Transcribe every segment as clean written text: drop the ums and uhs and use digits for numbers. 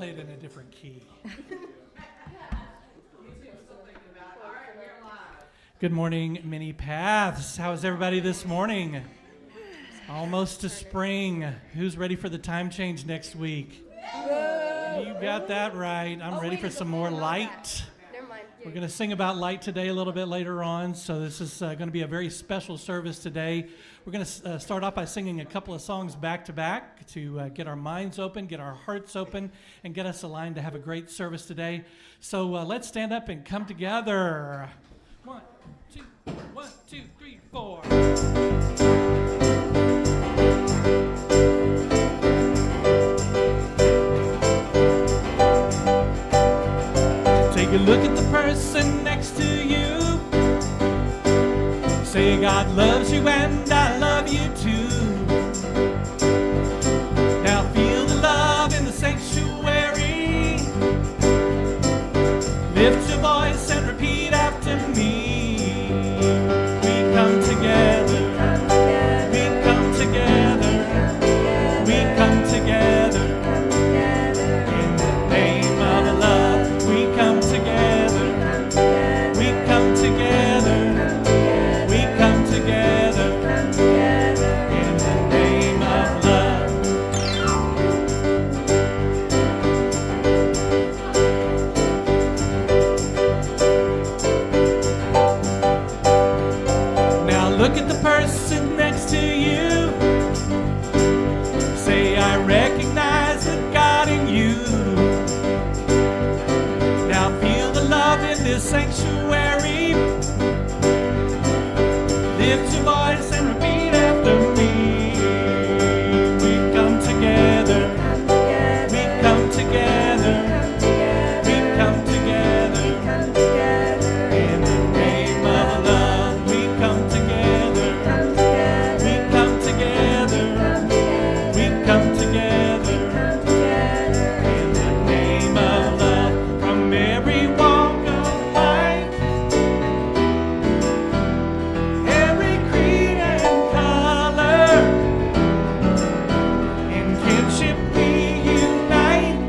play it in a different key. Good morning, Mini Paths. How is everybody this morning? Almost to spring. Who's ready for the time change next week? You got that right. I'm ready for some more light. We're going to sing about light today a little bit later on, so this is going to be a very special service today. We're going to start off by singing a couple of songs back to back to get our minds open, get our hearts open, and get us aligned to have a great service today. So let's stand up and come together. 1, 2, 1, 2, 3, 4. Take a look at the person next to you. Say God loves you and I love you too. Now feel the love in the sanctuary. Lift your voice and repeat after me. We come together. We come together. We come together. In the name of love, we come together. We come together. We come together. In the name of love. Now look at the person next to you. Say, I recognize the God in you. Now feel the love in this sanctuary. Lift your voice and repeat after me. We come together. We come together. We come together. In the name of love, we come together. We come together. We come together. In the name of love, from every walk of life, every creed and color, in kinship we unite,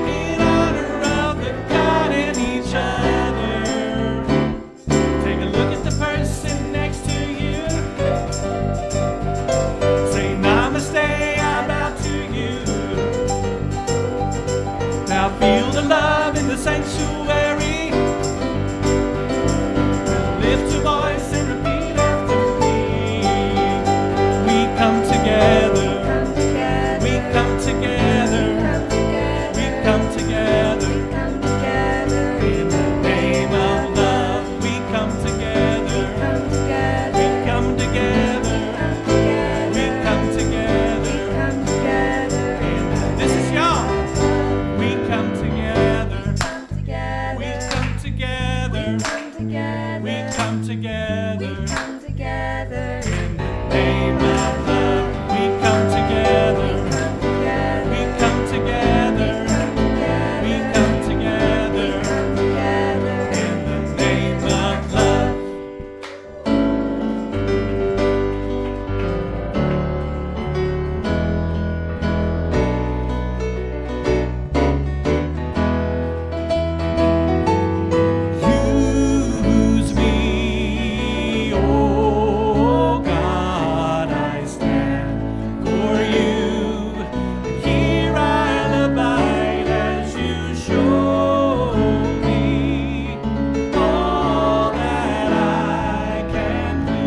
in honor of the God and each other. Take a look at the person next to you. Say namaste, I bow to you. Now feel the love in the sanctuary. Lift your voice and repeat after me. We come together. We come together. We come together. In the name of love, we come together. We come together. We come together. And this is y'all. We come together. We come together. We come together. In the name of love, we come together. We come together. We come together. In the name of love. Use me, oh God, I stand for you. Here I'll abide as you show me all that I can do.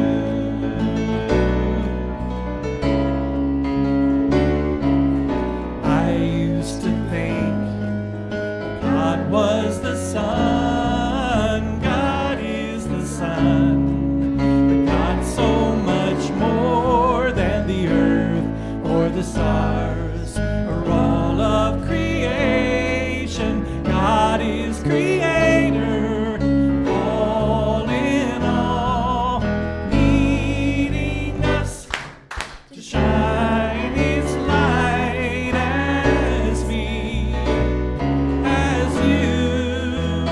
I used to think God was the sun, God is the sun, but God's so much more than the earth or the stars or all of creation. God is creator, all in all, needing us to shine His light as me, as you.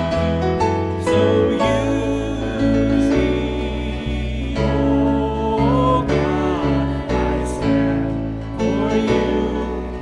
So use me, oh God, I stand for you.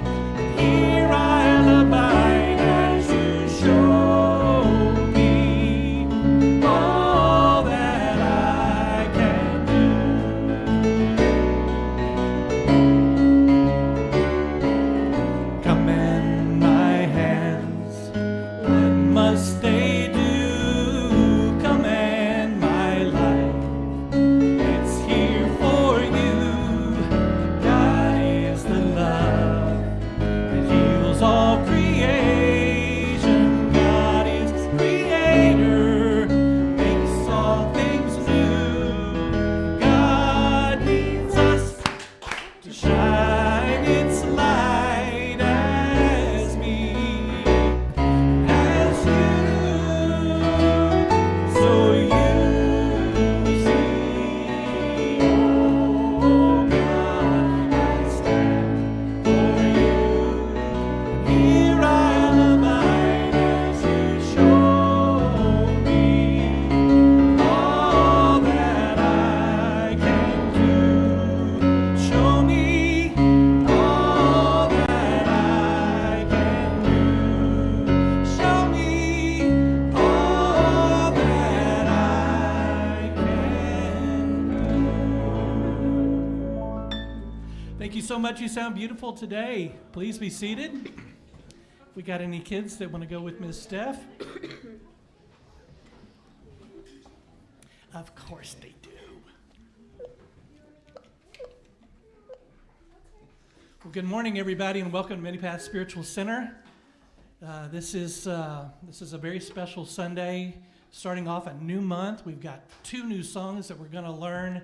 shine its light as me, as you, so you see, oh God, I stand for you. Here I abide as you show me all that I can do. Show me all that I can do. Show me all that I can do. Thank you so much. You sound beautiful today. Please be seated. We got any kids that want to go with Miss Steph? Of course they do. Well, good morning, everybody, and welcome to Many Paths Spiritual Center. This is a very special Sunday, starting off a new month. We've got 2 new songs that we're going to learn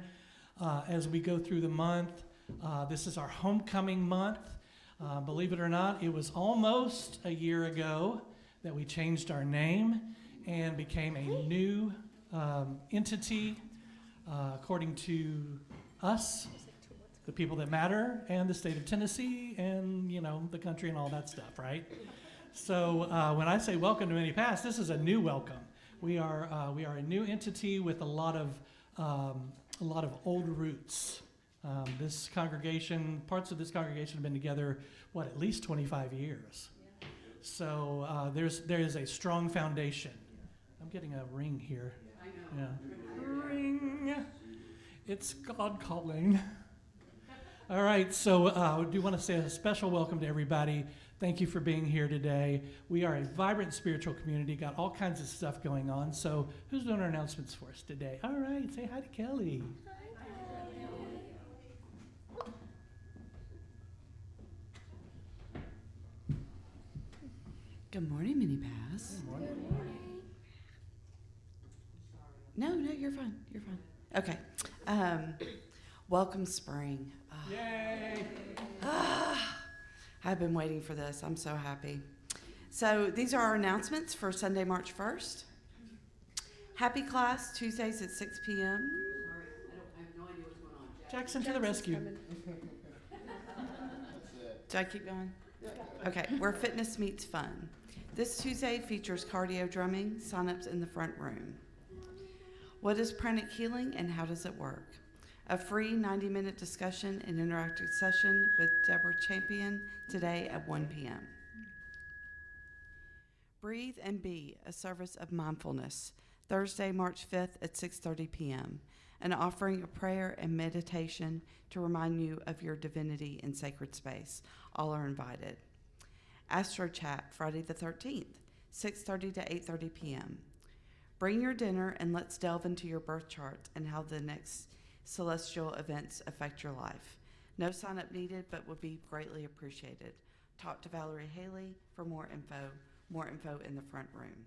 as we go through the month. This is our homecoming month. Believe it or not, it was almost a year ago that we changed our name and became a new entity according to us, the people that matter, and the state of Tennessee, and the country and all that stuff, right? So when I say welcome to Many Paths, this is a new welcome. We are a new entity with a lot of old roots. This congregation, parts of this congregation have been together, at least 25 years. So there is a strong foundation. I'm getting a ring here. Yeah. Ring. It's God calling. All right, so I do want to say a special welcome to everybody. Thank you for being here today. We are a vibrant spiritual community, got all kinds of stuff going on. So who's doing our announcements for us today? All right, say hi to Kelly. Good morning, Mini Pass. Good morning. No, you're fine. You're fine. Okay. Welcome spring. Yay! I've been waiting for this. I'm so happy. So these are our announcements for Sunday, March 1st. Happy class, Tuesdays at 6 p.m. Sorry, I have no idea what's going on. Jackson to the rescue. Do I keep going? Okay, where fitness meets fun. This Tuesday features cardio drumming, sign-ups in the front room. What is pranic healing and how does it work? A free 90-minute discussion and interactive session with Deborah Champion today at 1 p.m. Breathe and Be, a service of mindfulness, Thursday, March 5th at 6:30 p.m. An offering of prayer and meditation to remind you of your divinity in sacred space. All are invited. Astro Chat, Friday the 13th, 6:30 to 8:30 p.m. Bring your dinner and let's delve into your birth chart and how the next celestial events affect your life. No sign-up needed, but would be greatly appreciated. Talk to Valerie Haley for more info. More info in the front room.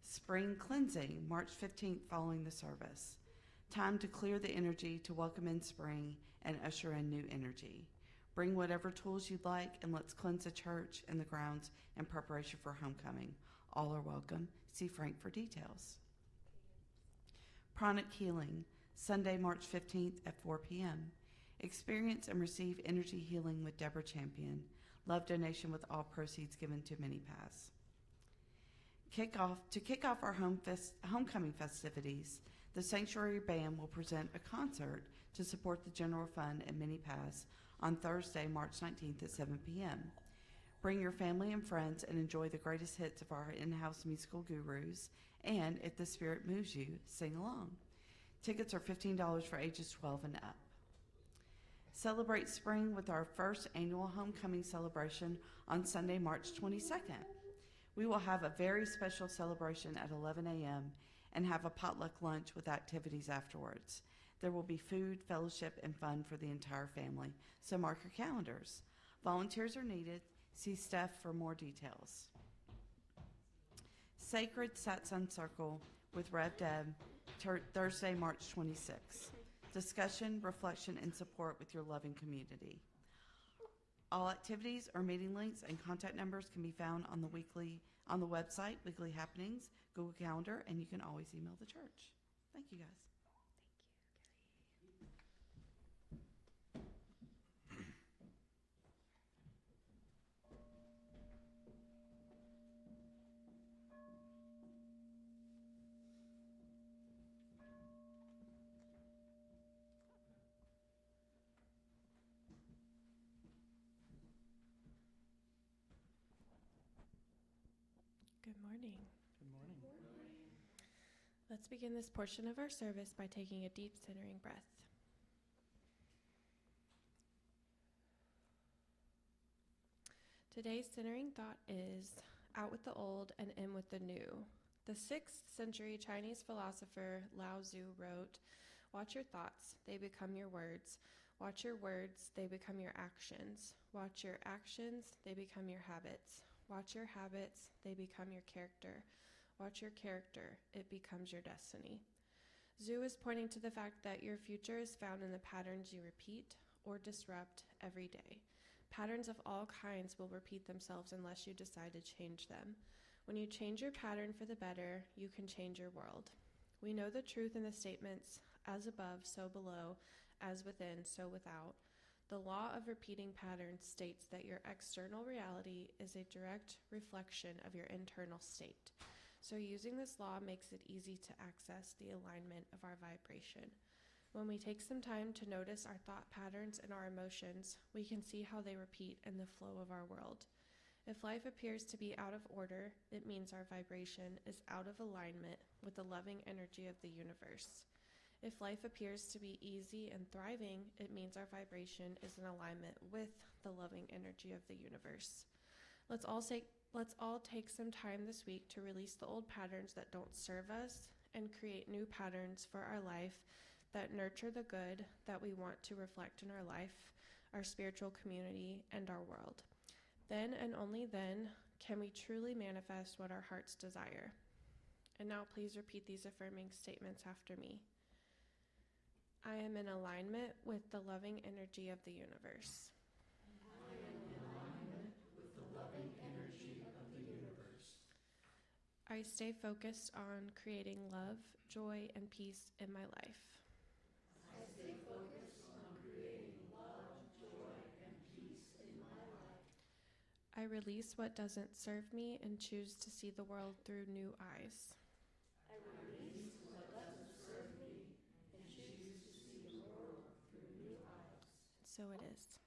Spring Cleansing, March 15th following the service. Time to clear the energy to welcome in spring and usher in new energy. Bring whatever tools you'd like and let's cleanse the church and the grounds in preparation for homecoming. All are welcome. See Frank for details. Pranic Healing, Sunday, March 15th at 4 p.m. Experience and receive energy healing with Deborah Champion. Love donation with all proceeds given to Mini Pass. To kick off our homecoming festivities, the Sanctuary Band will present a concert to support the general fund at Mini Pass on Thursday, March 19th at 7 p.m. Bring your family and friends and enjoy the greatest hits of our in-house musical gurus, and if the spirit moves you, sing along. Tickets are $15 for ages 12 and up. Celebrate spring with our first annual homecoming celebration on Sunday, March 22nd. We will have a very special celebration at 11 a.m. and have a potluck lunch with activities afterwards. There will be food, fellowship, and fun for the entire family, so mark your calendars. Volunteers are needed. See Steph for more details. Sacred Satsang Circle with Rev Deb, Thursday, March 26th. discussion, reflection, and support with your loving community. All activities or meeting links and contact numbers can be found on the website, Weekly Happenings, Google Calendar, and you can always email the church. Thank you, guys. Good morning. Good morning. Let's begin this portion of our service by taking a deep centering breath. Today's centering thought is out with the old and in with the new. The 6th century Chinese philosopher Lao Tzu wrote, "Watch your thoughts, they become your words. Watch your words, they become your actions. Watch your actions, they become your habits. Watch your habits, they become your character. Watch your character, it becomes your destiny." Zhu is pointing to the fact that your future is found in the patterns you repeat or disrupt every day. Patterns of all kinds will repeat themselves unless you decide to change them. When you change your pattern for the better, you can change your world. We know the truth in the statements, as above, so below, as within, so without. The law of repeating patterns states that your external reality is a direct reflection of your internal state. So using this law makes it easy to access the alignment of our vibration. When we take some time to notice our thought patterns and our emotions, we can see how they repeat in the flow of our world. If life appears to be out of order, it means our vibration is out of alignment with the loving energy of the universe. If life appears to be easy and thriving, it means our vibration is in alignment with the loving energy of the universe. Let's all take some time this week to release the old patterns that don't serve us and create new patterns for our life that nurture the good that we want to reflect in our life, our spiritual community, and our world. Then and only then can we truly manifest what our hearts desire. And now please repeat these affirming statements after me. I am in alignment with the loving energy of the universe. I am in alignment with the loving energy of the universe. I stay focused on creating love, joy, and peace in my life. I stay focused on creating love, joy, and peace in my life. I release what doesn't serve me and choose to see the world through new eyes. I release what doesn't serve me and choose to see the world through new eyes. So it is.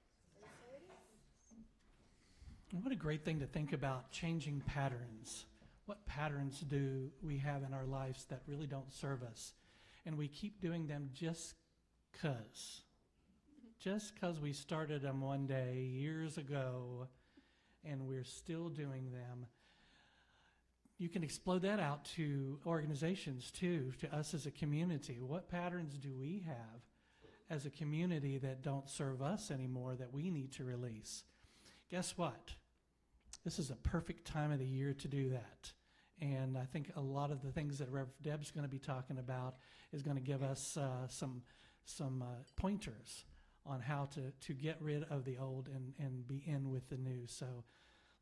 What a great thing to think about, changing patterns. What patterns do we have in our lives that really don't serve us? And we keep doing them just because. Just because we started them one day years ago and we're still doing them. You can explode that out to organizations too, to us as a community. What patterns do we have as a community that don't serve us anymore that we need to release? Guess what? This is a perfect time of the year to do that. And I think a lot of the things that Rev Deb's going to be talking about is going to give us some pointers on how to get rid of the old and be in with the new. So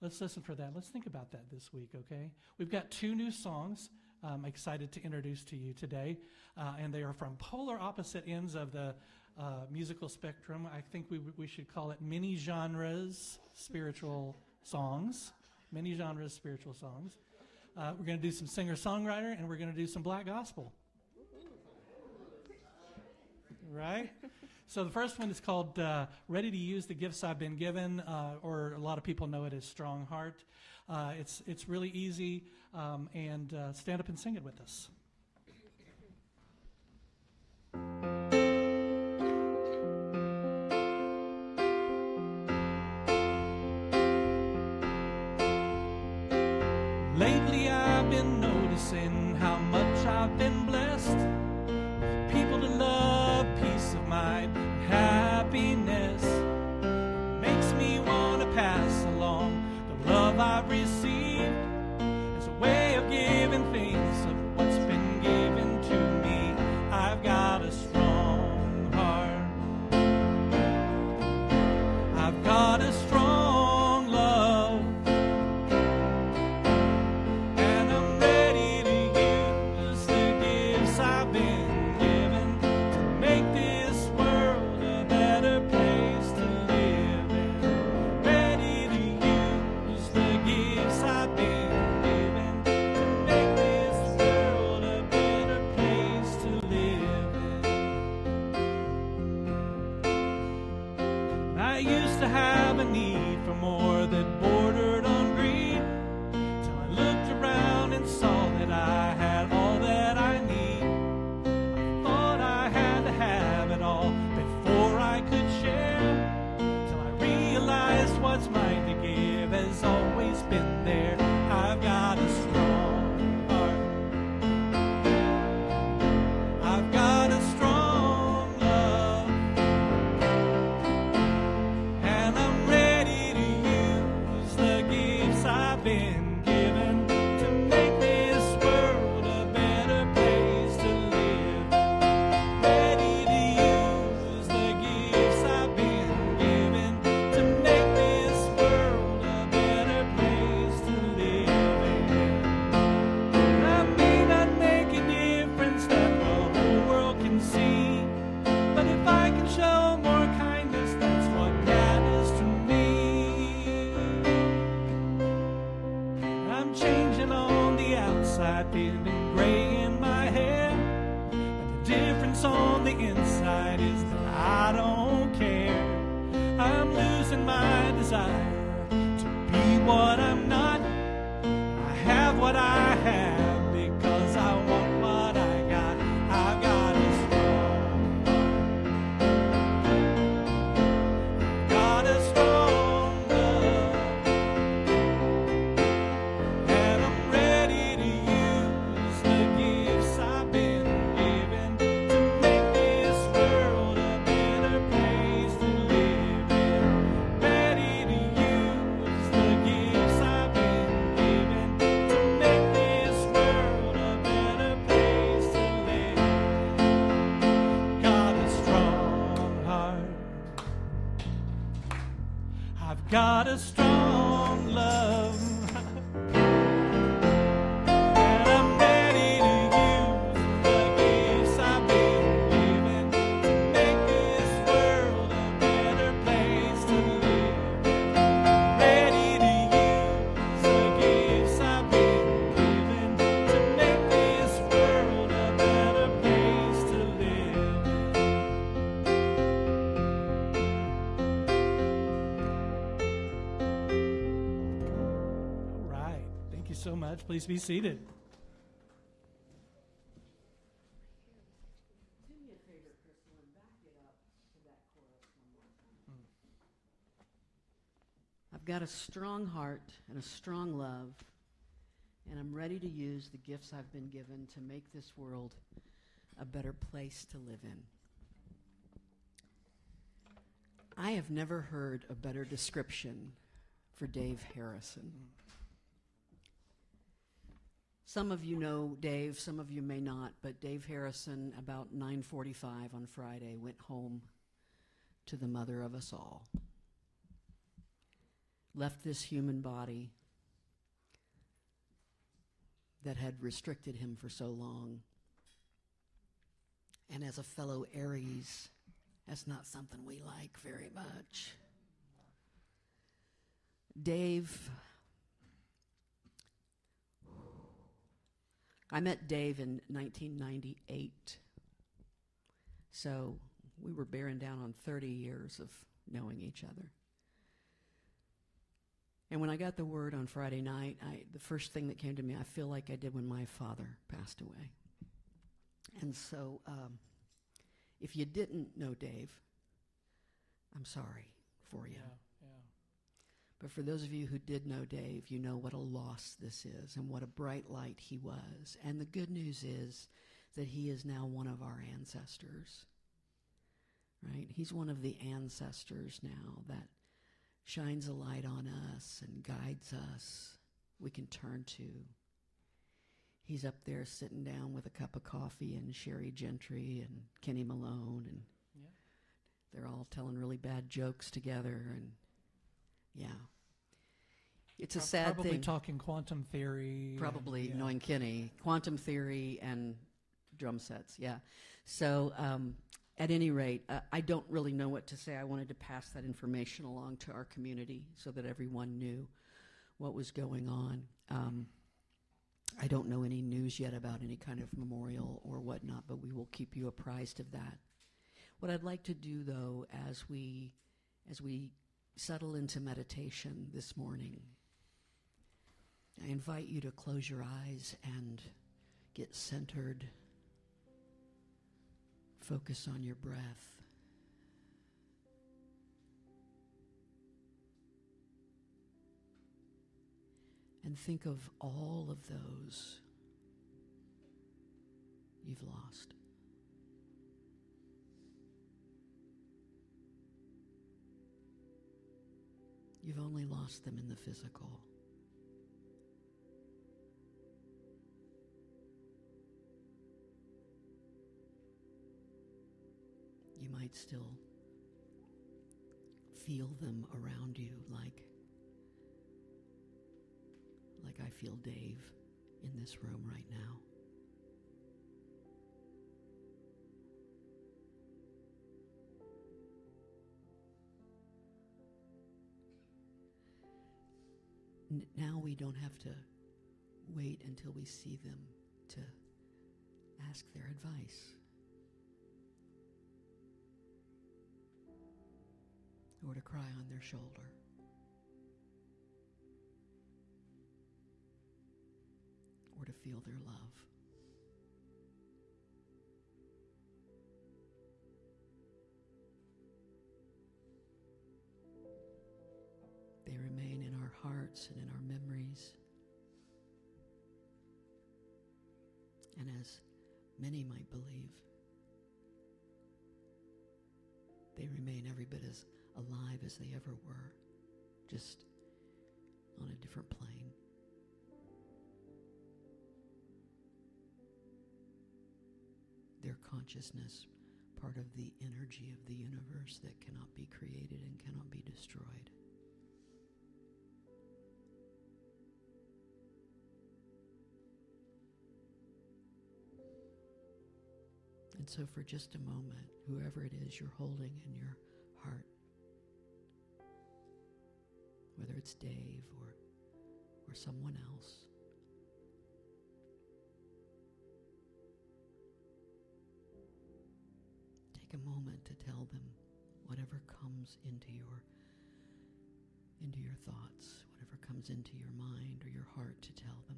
let's listen for that. Let's think about that this week, okay? We've got 2 new songs I'm excited to introduce to you today, and they are from polar opposite ends of the musical spectrum. I think we should call it mini genres spiritual songs. Mini genres spiritual songs. We're going to do some singer-songwriter, and we're going to do some black gospel. Right? So the first one is called Ready to Use the Gifts I've Been Given, or a lot of people know it as Strong Heart. It's really easy, and stand up and sing it with us. Lately I've been noticing how much I've been blessed. People to love, peace of mind, and happiness. Makes me want to pass along the love I've received as a way of giving things of what's been I used to have a need for more that bordered on greed, till I looked around and saw that I had all that I need. I thought I had to have it all before I could share, till I realized what's mine to give has always been there. I've got a strong heart. I've got a strong love, and I'm ready to use the gifts I've been given to make this world a better place to live. Ready to use the gifts I've been given to make this world a better place to live in. I may not make a difference that the whole world can see, but if I can show more kindness, that's what matters to me. I'm changing on the outside, feeling gray in my head, but the difference on the inside is that I don't care. I'm losing my desire to be what I'm not. I have what I have because I want what I got. I've got a strong heart. Got a strong love, and I'm ready to use the gifts I've been given to make this world a better place to live in. Ready to use the gifts I've been given to make this world a better place to live in. Got a strong heart. I've got a strong love, and I'm ready to use the gifts I've been given to make this world a better place to live in. Ready to use the gifts I've been given to make this world a better place to live in. All right. Thank you so much. Please be seated. Do me a favor, Crystal, and back it up to that chorus one more time. I've got a strong heart and a strong love, and I'm ready to use the gifts I've been given to make this world a better place to live in. I have never heard a better description for Dave Harrison. Some of you know Dave, some of you may not, but Dave Harrison, about 9:45 on Friday, went home to the mother of us all. Left this human body that had restricted him for so long. And as a fellow Aries, that's not something we like very much. Dave, I met Dave in 1998. So we were bearing down on 30 years of knowing each other. And when I got the word on Friday night, the first thing that came to me, I feel like I did when my father passed away. And so if you didn't know Dave, I'm sorry for you. Yeah. But for those of you who did know Dave, you know what a loss this is and what a bright light he was. And the good news is that he is now one of our ancestors, right? He's one of the ancestors now that shines a light on us and guides us, we can turn to. He's up there sitting down with a cup of coffee and Sherry Gentry and Kenny Malone, and they're all telling really bad jokes together, and it's a sad Probably thing. talking quantum theory. Probably, and, knowing Kenny, quantum theory and drum sets, So at any rate, I don't really know what to say. I wanted to pass that information along to our community so that everyone knew what was going on. I don't know any news yet about any kind of memorial or whatnot, but we will keep you apprised of that. What I'd like to do, though, as we As we settle into meditation this morning, I invite you to close your eyes and get centered. Focus on your breath. And think of all of those you've lost. You've only lost them in the physical. You might still feel them around you like I feel Dave in this room right now. Now we don't have to wait until we see them to ask their advice or to cry on their shoulder. Or to feel their love. They remain in our hearts and in our memories. And as many might believe, they remain every bit as alive as they ever were, just on a different plane. Their consciousness, part of the energy of the universe that cannot be created and cannot be destroyed. And so for just a moment, whoever it is you're holding in your heart, whether it's Dave or someone else, take a moment to tell them whatever comes into your thoughts, whatever comes into your mind or your heart to tell them.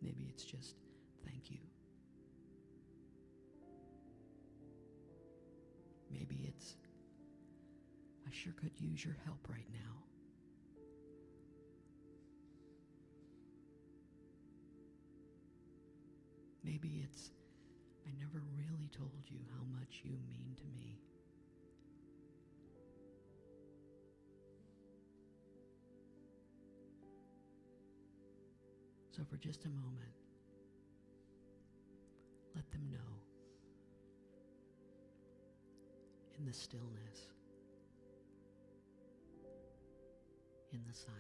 Maybe it's just thank you. Maybe it's I sure could use your help right now. Maybe it's, I never really told you how much you mean to me. So for just a moment, let them know in the stillness, in the silence.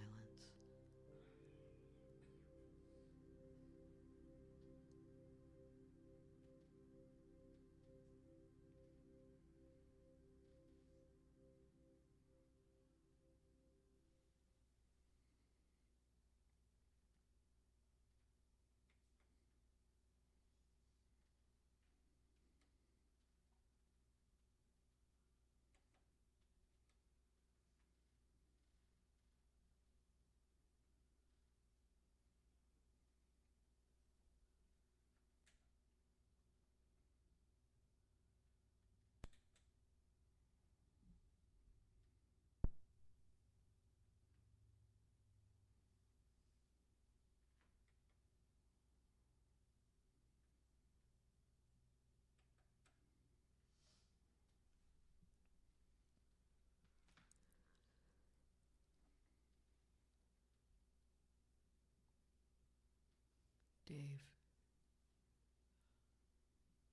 Dave,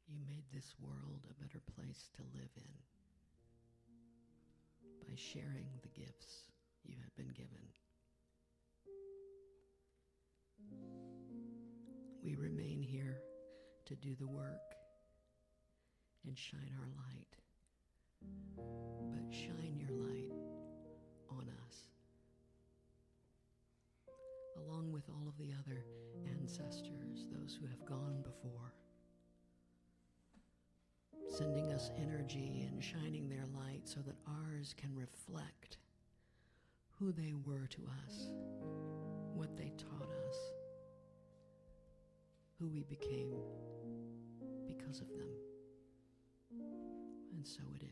you made this world a better place to live in by sharing the gifts you have been given. We remain here to do the work and shine our light, but shine your light on us, along with all of the other ancestors, those who have gone before. sending us energy and shining their light so that ours can reflect who they were to us, what they taught us, who we became because of them. And so it is.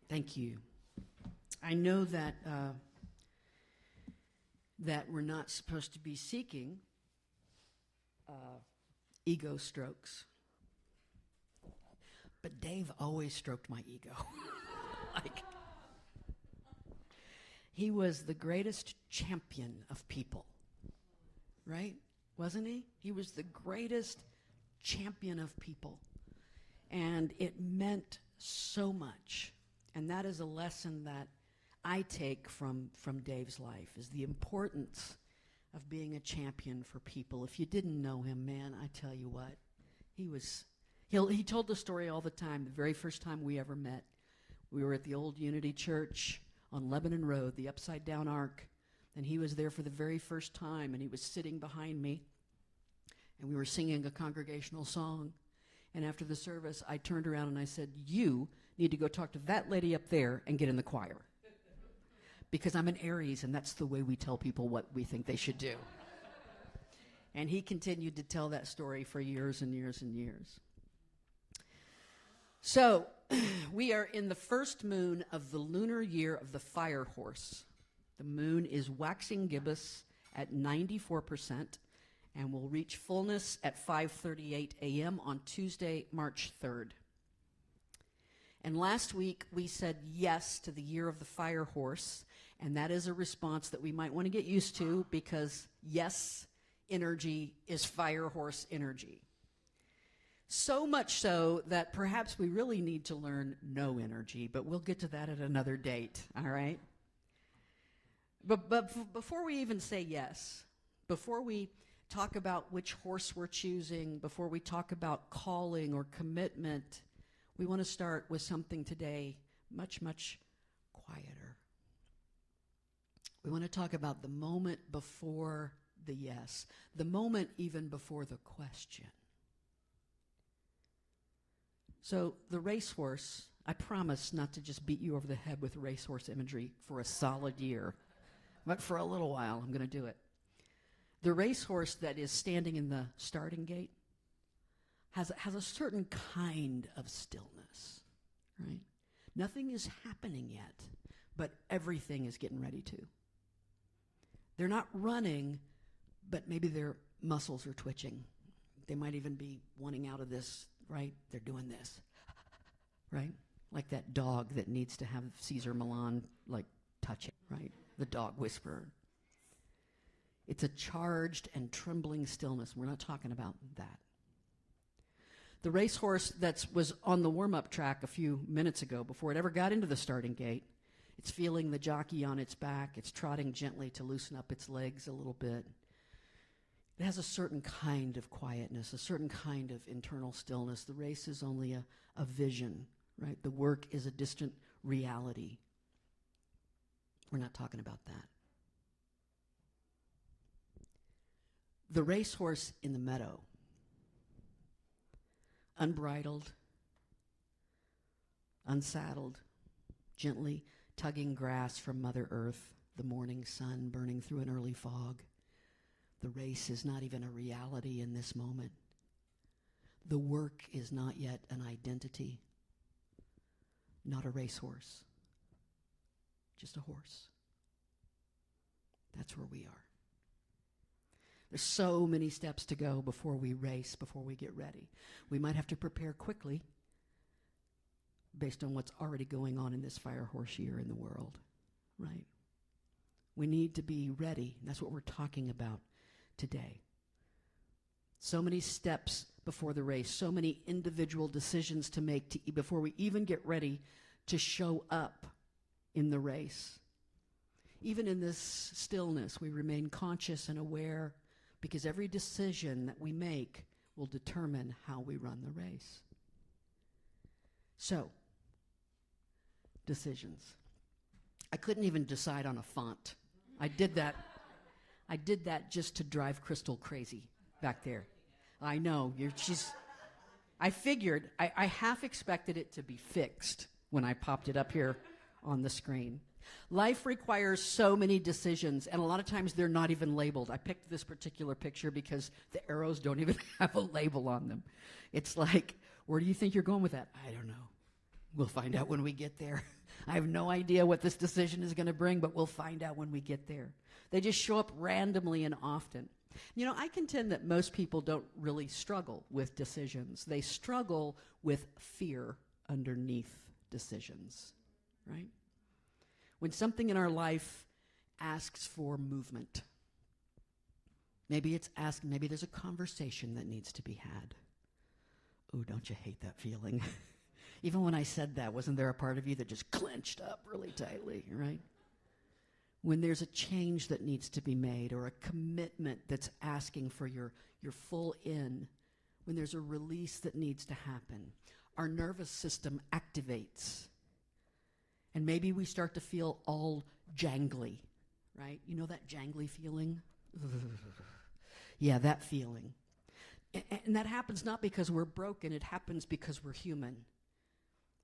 Thank you. I know that that we're not supposed to be seeking ego strokes, but Dave always stroked my ego. Like, he was the greatest champion of people, right? Wasn't he? He was the greatest champion of people, and it meant so much. And that is a lesson that I take from Dave's life, is the importance of being a champion for people. If you didn't know him, man, I tell you what, he told the story all the time. The very first time we ever met, we were at the old Unity Church on Lebanon Road, the Upside Down Ark, and he was there for the very first time, and he was sitting behind me, and we were singing a congregational song. And after the service, I turned around and I said, "You need to go talk to that lady up there and get in the choir." Because I'm an Aries, and that's the way we tell people what we think they should do. And he continued to tell that story for years and years and years. So, we are in the first moon of the lunar year of the fire horse. The moon is waxing gibbous at 94% and will reach fullness at 5:38 a.m. on Tuesday, March 3rd. And last week, we said yes to the Year of the Fire Horse, and that is a response that we might want to get used to because yes energy is fire horse energy. So much so that perhaps we really need to learn no energy, but we'll get to that at another date, all right? But before we even say yes, before we talk about which horse we're choosing, before we talk about calling or commitment, we want to start with something today much, much quieter. We want to talk about the moment before the yes, the moment even before the question. So the racehorse, I promise not to just beat you over the head with racehorse imagery for a solid year, but for a little while I'm going to do it. The racehorse that is standing in the starting gate has a certain kind of stillness, right? Nothing is happening yet, but everything is getting ready to. They're not running, but maybe their muscles are twitching. They might even be wanting out of this, right? They're doing this, right? Like that dog that needs to have Cesar Millan, like, touch it, right? The dog whisperer. It's a charged and trembling stillness. We're not talking about that. The racehorse that was on the warm-up track a few minutes ago, before it ever got into the starting gate, it's feeling the jockey on its back. It's trotting gently to loosen up its legs a little bit. It has a certain kind of quietness, a certain kind of internal stillness. The race is only a vision, right? The work is a distant reality. We're not talking about that. The racehorse in the meadow, unbridled, unsaddled, gently tugging grass from Mother Earth, the morning sun burning through an early fog. The race is not even a reality in this moment. The work is not yet an identity, not a racehorse, just a horse. That's where we are. There's so many steps to go before we race, before we get ready. We might have to prepare quickly based on what's already going on in this fire horse year in the world, right? We need to be ready. That's what we're talking about today. So many steps before the race, so many individual decisions to make before we even get ready to show up in the race. Even in this stillness, we remain conscious and aware because every decision that we make will determine how we run the race. So, decisions. I couldn't even decide on a font. I did that just to drive Crystal crazy back there. I know, I figured, I half expected it to be fixed when I popped it up here on the screen. Life requires so many decisions, and a lot of times they're not even labeled. I picked this particular picture because the arrows don't even have a label on them. It's like, where do you think you're going with that? I don't know. We'll find out when we get there. I have no idea what this decision is going to bring, but we'll find out when we get there. They just show up randomly and often. You know, I contend that most people don't really struggle with decisions. They struggle with fear underneath decisions, right? When something in our life asks for movement, maybe there's a conversation that needs to be had. Oh, don't you hate that feeling? Even when I said that, wasn't there a part of you that just clenched up really tightly, right? When there's a change that needs to be made or a commitment that's asking for your full in, when there's a release that needs to happen, our nervous system activates. And maybe we start to feel all jangly, right? You know that jangly feeling? Yeah, that feeling. And that happens not because we're broken, it happens because we're human.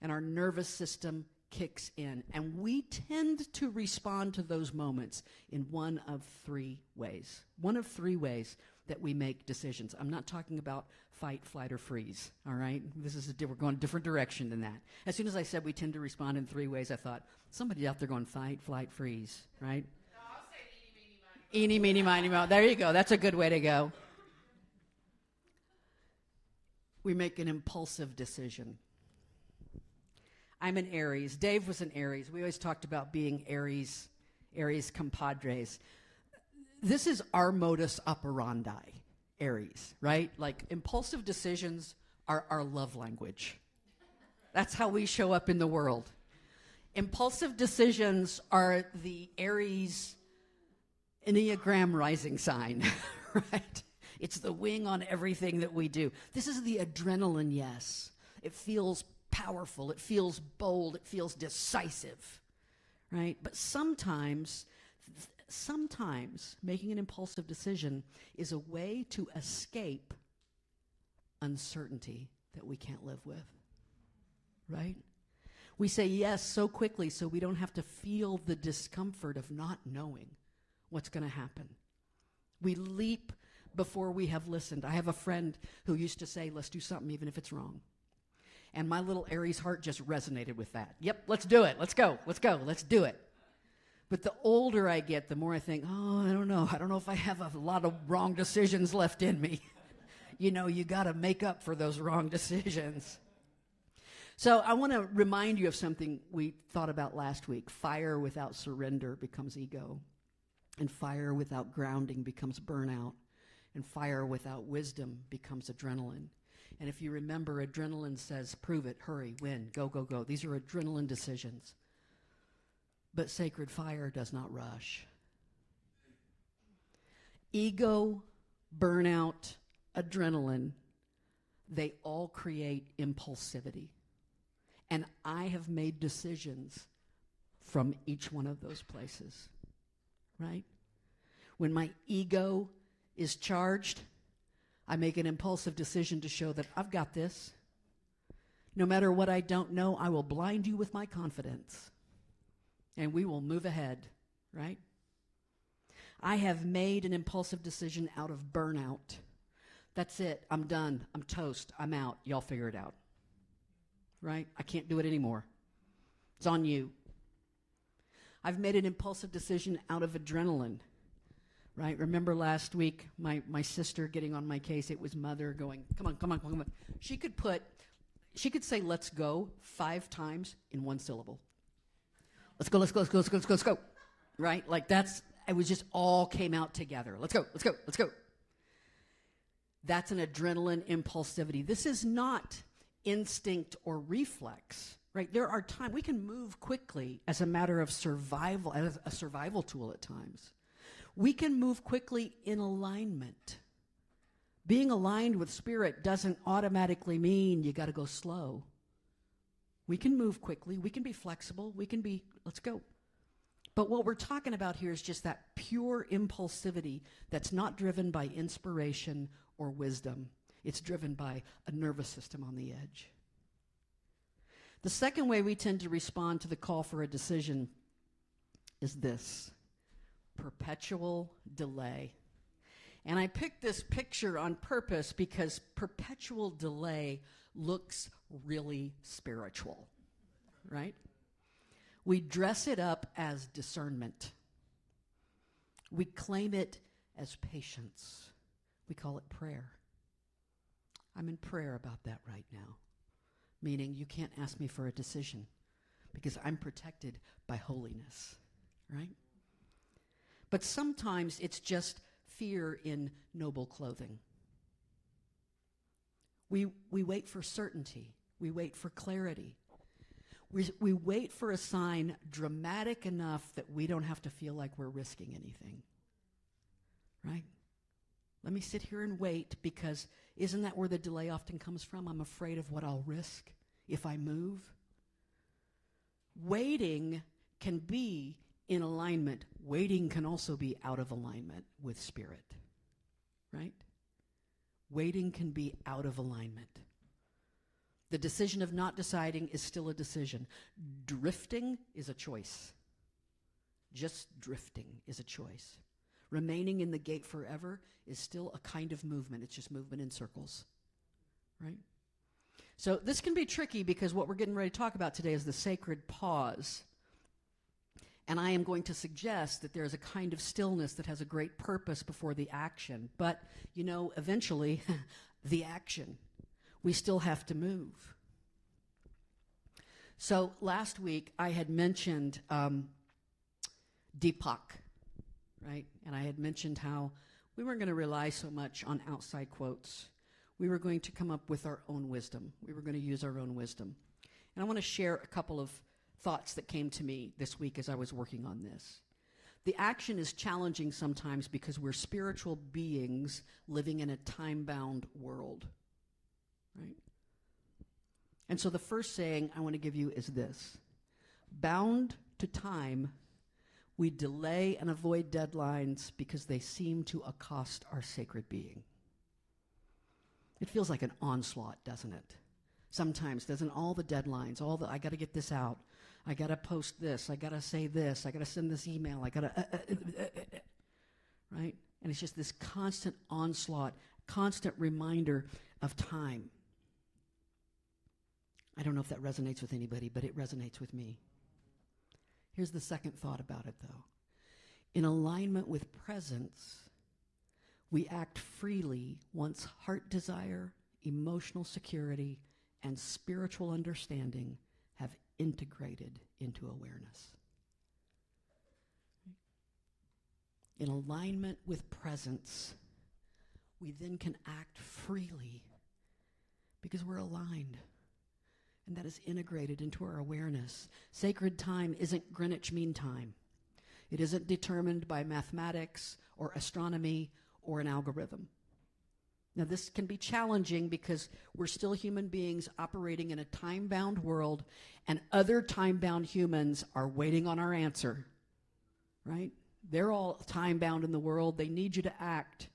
And our nervous system kicks in. And we tend to respond to those moments in one of three ways. One of three ways that we make decisions. I'm not talking about fight, flight, or freeze, all right? We're going a different direction than that. As soon as I said we tend to respond in three ways, I thought, somebody out there going fight, flight, freeze, right? No, I'll say eeny, meeny, miny, Eeny, meeny, miny, moe. There you go. That's a good way to go. We make an impulsive decision. I'm an Aries. Dave was an Aries. We always talked about being Aries compadres. This is our modus operandi, Aries, right? Like impulsive decisions are our love language. That's how we show up in the world. Impulsive decisions are the Aries Enneagram rising sign, right? It's the wing on everything that we do. This is the adrenaline yes. It feels powerful. It feels bold. It feels decisive, right? But sometimes making an impulsive decision is a way to escape uncertainty that we can't live with, right? We say yes so quickly so we don't have to feel the discomfort of not knowing what's going to happen. We leap before we have listened. I have a friend who used to say, let's do something even if it's wrong. And my little Aries heart just resonated with that. Yep, let's do it. Let's go, let's do it. But the older I get, the more I think, I don't know if I have a lot of wrong decisions left in me. You know, you got to make up for those wrong decisions. So I want to remind you of something we thought about last week. Fire without surrender becomes ego. And fire without grounding becomes burnout. And fire without wisdom becomes adrenaline. And if you remember, adrenaline says, prove it, hurry, win, go, go, go. These are adrenaline decisions. But sacred fire does not rush. Ego, burnout, adrenaline, they all create impulsivity. And I have made decisions from each one of those places, right? When my ego is charged, I make an impulsive decision to show that I've got this. No matter what I don't know, I will blind you with my confidence. And we will move ahead, right? I have made an impulsive decision out of burnout. That's it. I'm done. I'm toast. I'm out. Y'all figure it out. Right? I can't do it anymore. It's on you. I've made an impulsive decision out of adrenaline. Right? Remember last week, my sister getting on my case, it was mother going, come on, come on, come on. She could say let's go 5 times in one syllable. Let's go, let's go, let's go, let's go, let's go, let's go. Right? Like it was just all came out together. Let's go, let's go, let's go. That's an adrenaline impulsivity. This is not instinct or reflex, right? There are times we can move quickly as a matter of survival, as a survival tool at times. We can move quickly in alignment. Being aligned with spirit doesn't automatically mean you got to go slow. We can move quickly. We can be flexible. We can be, let's go. But what we're talking about here is just that pure impulsivity that's not driven by inspiration or wisdom. It's driven by a nervous system on the edge. The second way we tend to respond to the call for a decision is this: perpetual delay. And I picked this picture on purpose because perpetual delay looks really spiritual, right? We dress it up as discernment. We claim it as patience. We call it prayer. I'm in prayer about that right now, meaning you can't ask me for a decision because I'm protected by holiness, right? But sometimes it's just fear in noble clothing. We wait for certainty. We wait for clarity. We wait for a sign dramatic enough that we don't have to feel like we're risking anything, right? Let me sit here and wait, because isn't that where the delay often comes from? I'm afraid of what I'll risk if I move. Waiting can be in alignment. Waiting can also be out of alignment with spirit, right? Waiting can be out of alignment. The decision of not deciding is still a decision. Drifting is a choice. Just drifting is a choice. Remaining in the gate forever is still a kind of movement. It's just movement in circles, right? So this can be tricky because what we're getting ready to talk about today is the sacred pause. And I am going to suggest that there's a kind of stillness that has a great purpose before the action. But, eventually, the action. We still have to move. So last week, I had mentioned Deepak, right? And I had mentioned how we weren't going to rely so much on outside quotes. We were going to come up with our own wisdom. We were going to use our own wisdom. And I want to share a couple of thoughts that came to me this week as I was working on this. The action is challenging sometimes because we're spiritual beings living in a time-bound world, right? And so the first saying I want to give you is this: bound to time, we delay and avoid deadlines because they seem to accost our sacred being. It feels like an onslaught, doesn't it? Sometimes, doesn't all the deadlines, I got to get this out, I got to post this, I got to say this, I got to send this email, I got to, right? And it's just this constant onslaught, constant reminder of time. I don't know if that resonates with anybody, but it resonates with me. Here's the second thought about it, though. In alignment with presence, we act freely once heart desire, emotional security, and spiritual understanding have integrated into awareness. In alignment with presence, we then can act freely because we're aligned. And that is integrated into our awareness. Sacred time isn't Greenwich Mean Time. It isn't determined by mathematics or astronomy or an algorithm. Now, this can be challenging because we're still human beings operating in a time-bound world, and other time-bound humans are waiting on our answer, right? They're all time-bound in the world. They need you to act.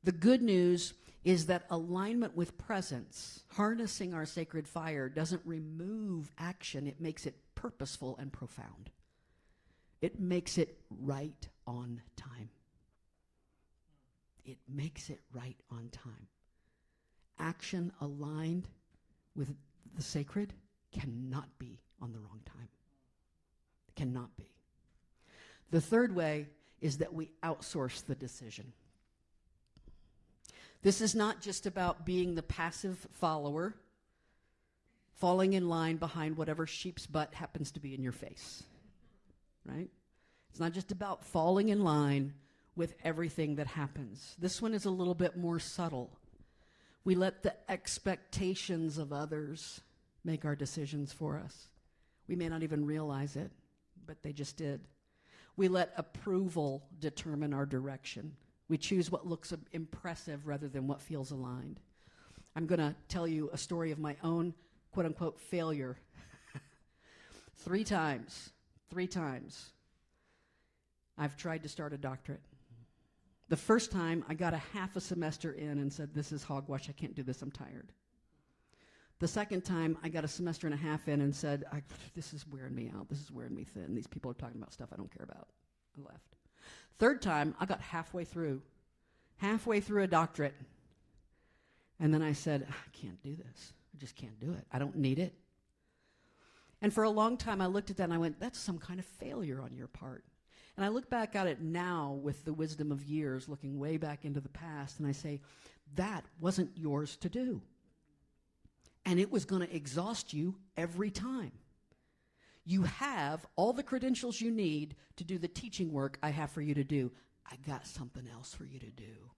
The good news is that alignment with presence, harnessing our sacred fire, doesn't remove action. It makes it purposeful and profound. It makes it right on time. It makes it right on time. Action aligned with the sacred cannot be on the wrong time. It cannot be. The third way is that we outsource the decision. This is not just about being the passive follower, falling in line behind whatever sheep's butt happens to be in your face, right? It's not just about falling in line with everything that happens. This one is a little bit more subtle. We let the expectations of others make our decisions for us. We may not even realize it, but they just did. We let approval determine our direction. We choose what looks impressive rather than what feels aligned. I'm going to tell you a story of my own quote-unquote failure. Three times, I've tried to start a doctorate. The first time, I got a half a semester in and said, this is hogwash, I can't do this, I'm tired. The second time, I got a semester and a half in and said, this is wearing me out, this is wearing me thin, these people are talking about stuff I don't care about. I left. Third time, I got halfway through a doctorate. And then I said, I can't do this. I just can't do it. I don't need it. And for a long time, I looked at that and I went, that's some kind of failure on your part. And I look back at it now with the wisdom of years, looking way back into the past, and I say, that wasn't yours to do. And it was going to exhaust you every time. You have all the credentials you need to do the teaching work I have for you to do. I got something else for you to do.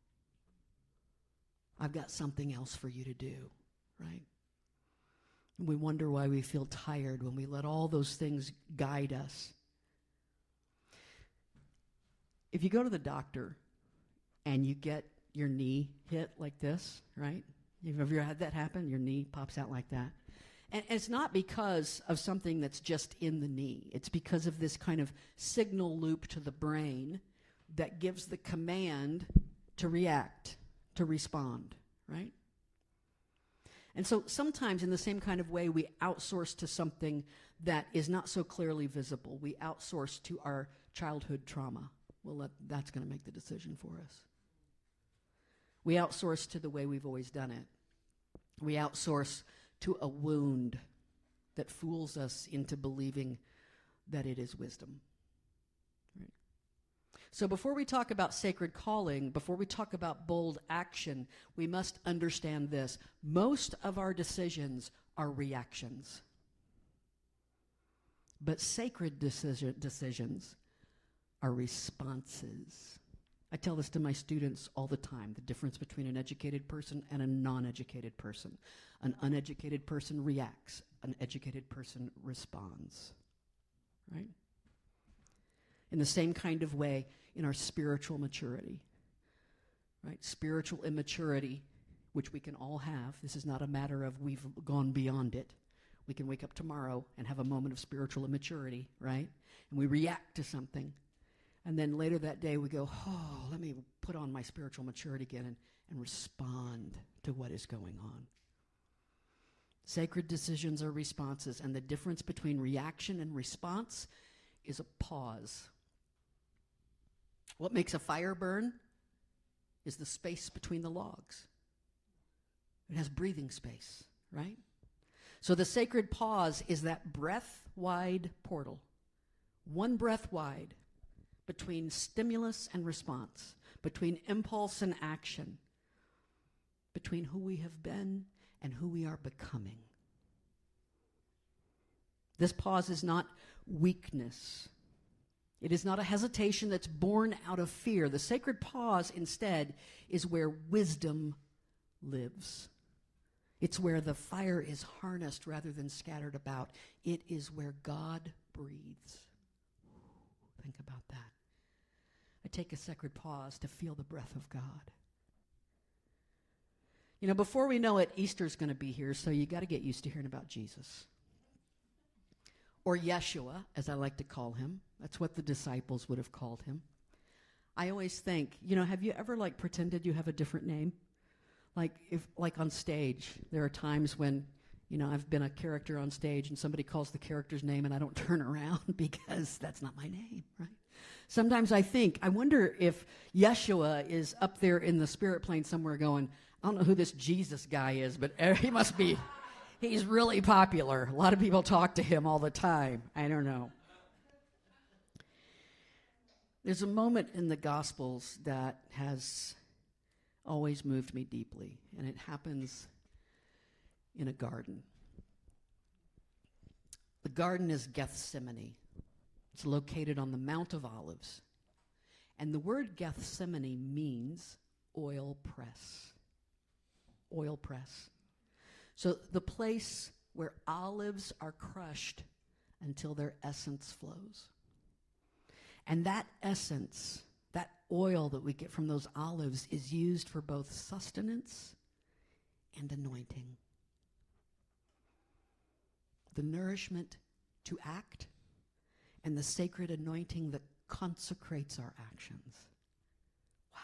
I've got something else for you to do, right? And we wonder why we feel tired when we let all those things guide us. If you go to the doctor and you get your knee hit like this, right? Have you ever had that happen? Your knee pops out like that. And it's not because of something that's just in the knee. It's because of this kind of signal loop to the brain that gives the command to react, to respond, right? And so sometimes in the same kind of way, we outsource to something that is not so clearly visible. We outsource to our childhood trauma. Well, that's going to make the decision for us. We outsource to the way we've always done it. We outsource to a wound that fools us into believing that it is wisdom. Right? So before we talk about sacred calling, before we talk about bold action, we must understand this. Most of our decisions are reactions. But sacred decisions are responses. I tell this to my students all the time, the difference between an educated person and a non-educated person. An uneducated person reacts. An educated person responds. Right? In the same kind of way in our spiritual maturity. Right? Spiritual immaturity, which we can all have. This is not a matter of we've gone beyond it. We can wake up tomorrow and have a moment of spiritual immaturity, right? And we react to something. And then later that day we go, oh, let me put on my spiritual maturity again and respond to what is going on. Sacred decisions are responses, and the difference between reaction and response is a pause. What makes a fire burn is the space between the logs. It has breathing space, right? So the sacred pause is that breath-wide portal, one breath wide, between stimulus and response, between impulse and action, between who we have been and who we are becoming. This pause is not weakness. It is not a hesitation that's born out of fear. The sacred pause, instead, is where wisdom lives. It's where the fire is harnessed rather than scattered about. It is where God breathes. Think about that. I take a sacred pause to feel the breath of God. You know, before we know it, Easter's going to be here, so you got to get used to hearing about Jesus. Or Yeshua, as I like to call him. That's what the disciples would have called him. I always think, you know, have you ever pretended you have a different name? Like on stage, there are times when, you know, I've been a character on stage and somebody calls the character's name and I don't turn around because that's not my name, right? Sometimes I wonder if Yeshua is up there in the spirit plane somewhere going, I don't know who this Jesus guy is, but he must be, he's really popular. A lot of people talk to him all the time. I don't know. There's a moment in the Gospels that has always moved me deeply, and it happens in a garden. The garden is Gethsemane. It's located on the Mount of Olives. And the word Gethsemane means oil press. Oil press. So the place where olives are crushed until their essence flows. And that essence, that oil that we get from those olives, is used for both sustenance and anointing. The nourishment to act and the sacred anointing that consecrates our actions. Wow.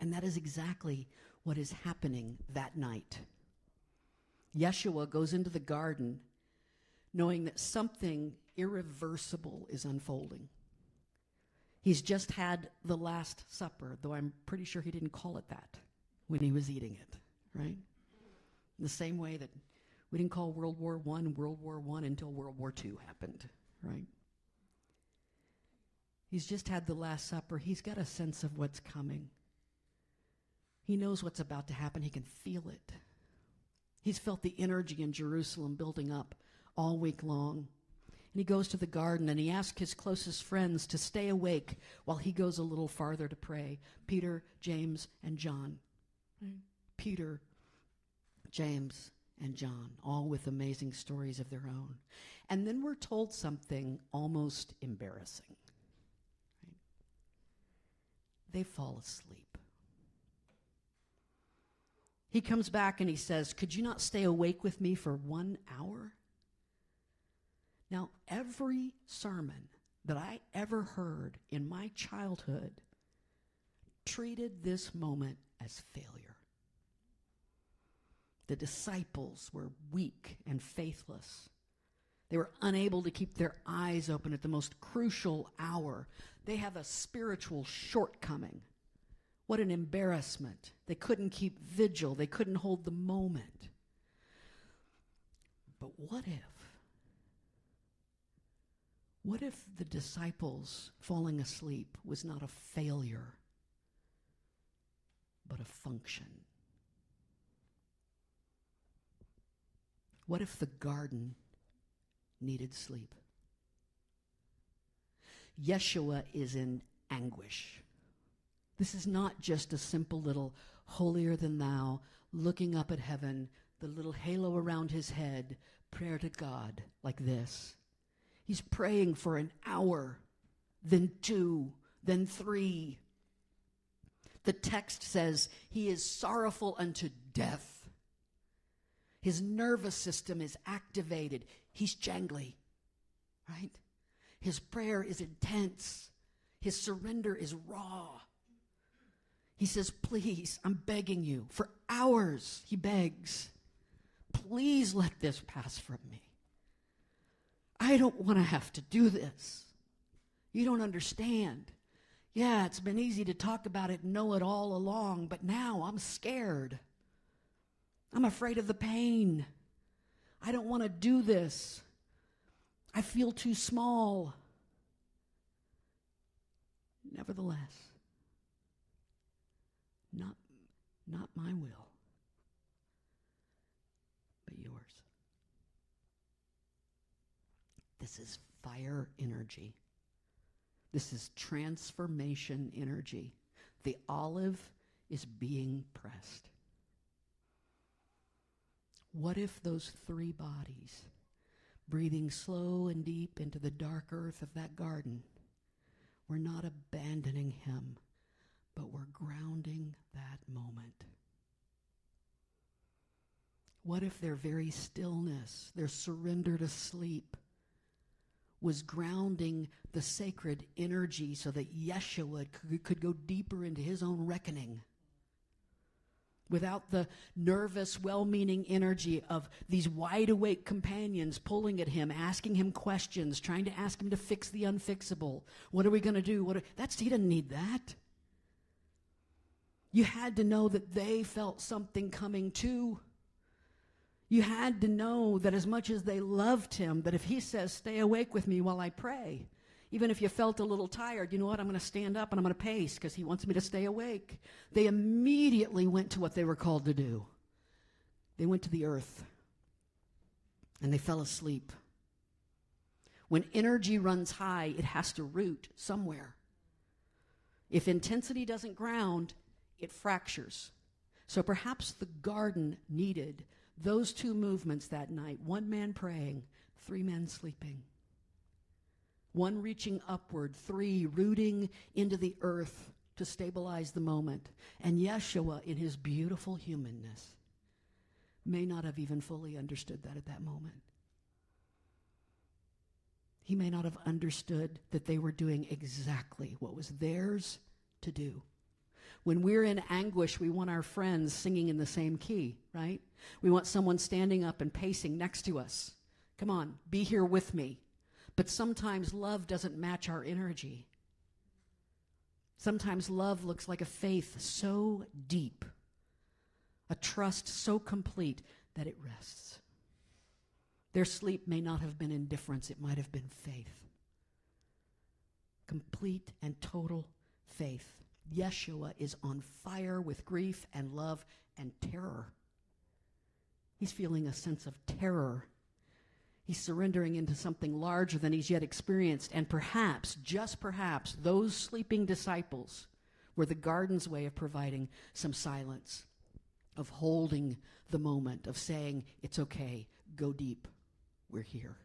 And that is exactly what is happening that night. Yeshua goes into the garden knowing that something irreversible is unfolding. He's just had the Last Supper, though I'm pretty sure he didn't call it that when he was eating it, right? In the same way that we didn't call World War I until World War II happened, right? He's just had the Last Supper. He's got a sense of what's coming. He knows what's about to happen. He can feel it. He's felt the energy in Jerusalem building up all week long. And he goes to the garden and he asks his closest friends to stay awake while he goes a little farther to pray. Peter, James, and John. Right? Peter, James, and John, all with amazing stories of their own. And then we're told something almost embarrassing. Right? They fall asleep. He comes back and he says, could you not stay awake with me for 1 hour? Now, every sermon that I ever heard in my childhood treated this moment as failure. The disciples were weak and faithless. They were unable to keep their eyes open at the most crucial hour. They have a spiritual shortcoming. What an embarrassment. They couldn't keep vigil. They couldn't hold the moment. But what if What if the disciples falling asleep was not a failure, but a function? What if the garden needed sleep? Yeshua is in anguish. This is not just a simple little holier than thou, looking up at heaven, the little halo around his head, prayer to God like this. He's praying for an hour, then 2, then 3. The text says he is sorrowful unto death. His nervous system is activated. He's jangly, right? His prayer is intense. His surrender is raw. He says, please, I'm begging you. For hours, he begs, please let this pass from me. I don't want to have to do this. You don't understand. Yeah, it's been easy to talk about it and know it all along, but now I'm scared. I'm afraid of the pain. I don't want to do this. I feel too small. Nevertheless, not my will, but yours. This is fire energy. This is transformation energy. The olive is being pressed. What if those 3 bodies, breathing slow and deep into the dark earth of that garden, were not abandoning him, but were grounding that moment? What if their very stillness, their surrender to sleep, was grounding the sacred energy so that Yeshua could go deeper into his own reckoning without the nervous, well-meaning energy of these wide-awake companions pulling at him, asking him questions, trying to ask him to fix the unfixable. What are we going to do? He didn't need that. You had to know that they felt something coming too. You had to know that as much as they loved him, that if he says, stay awake with me while I pray, even if you felt a little tired, you know what, I'm going to stand up and I'm going to pace because he wants me to stay awake. They immediately went to what they were called to do. They went to the earth and they fell asleep. When energy runs high, it has to root somewhere. If intensity doesn't ground, it fractures. So perhaps the garden needed those 2 movements that night. 1 man praying, 3 men sleeping. 1 reaching upward, 3 rooting into the earth to stabilize the moment. And Yeshua, in his beautiful humanness, may not have even fully understood that at that moment. He may not have understood that they were doing exactly what was theirs to do. When we're in anguish, we want our friends singing in the same key, right? We want someone standing up and pacing next to us. Come on, be here with me. But sometimes love doesn't match our energy. Sometimes love looks like a faith so deep, a trust so complete that it rests. Their sleep may not have been indifference, it might have been faith. Complete and total faith. Yeshua is on fire with grief and love and terror. He's feeling a sense of terror. He's surrendering into something larger than he's yet experienced. And perhaps, just perhaps, those sleeping disciples were the garden's way of providing some silence, of holding the moment, of saying, it's okay, go deep, we're here.